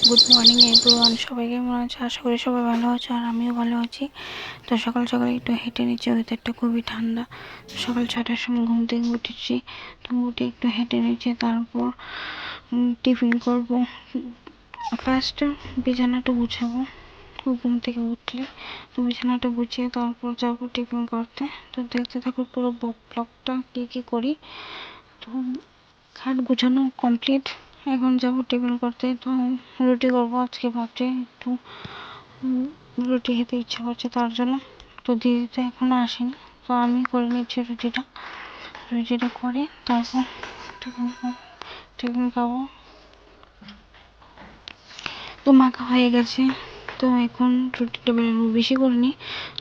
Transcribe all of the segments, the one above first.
Good morning everyone, সবাই কেমন আছে? আশা করি সবাই ভালো আছে, আর আমিও ভালো আছি। তো সকাল সকাল একটু হেঁটে নিচ্ছি, ওয়েদারটা খুবই ঠান্ডা। সকাল 6টার সময় ঘুম থেকে উঠেছি, তো উঠে একটু হেঁটে নিচ্ছি, তারপর টিফিন করব। ফার্স্ট বিছানাটা গুছাবো ঘুম থেকে উঠলে, তো বিছানাটা গুছিয়ে তারপর যাবো টিফিন করতে। তো দেখতে থাকো পুরো ব্লগটা কী কী করি। তো খাট গুছানো কমপ্লিট, এখন যাবো টিফিন করতে। তো রুটি করবো আজকে, ভাবছি একটু রুটি খেতে ইচ্ছা করছে, তার জন্য। তো দিদি তো এখনো আসেনি, তো আমি করে নিচ্ছি রুটিটা করে তারপর টিফিন খাবো। তো মাখা হয়ে গেছে, তো এখন রুটিটা বেশি করিনি,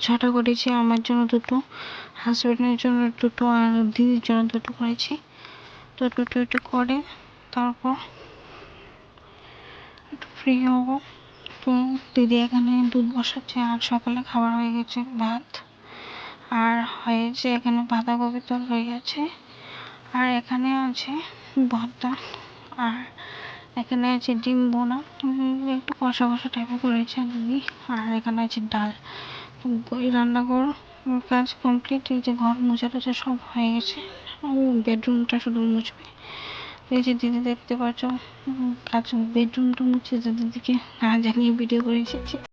6টা করেছি। আমার জন্য 2টো, হাজব্যান্ডের জন্য 2টো, আর দিদির জন্য 2টো করেছি। তো 2টো করে তারপর একটু ফ্রি হবো। তো দিদি এখানে দুধ বসাচ্ছে, আর সকালে খাবার হয়ে গেছে ভাত, আর হয়েছে এখানে বাঁধাকপির তরকারি আছে, আর এখানে আছে ভর্তা, আর এখানে আছে ডিম বোনা, একটু কষা কষা টাইপের করেছে দিদি, আর এখানে আছে ডাল। ওই রান্নাঘর কাজ কমপ্লিট, এই যে ঘর মোছা টোছা সব হয়ে গেছে, বেডরুমটা শুধু মুছবে। এই যে দিদি দেখতে পাচ্ছ কাজ, বেডরুমটা মুছে দিদিকে না জানিয়ে ভিডিও করে এসেছি।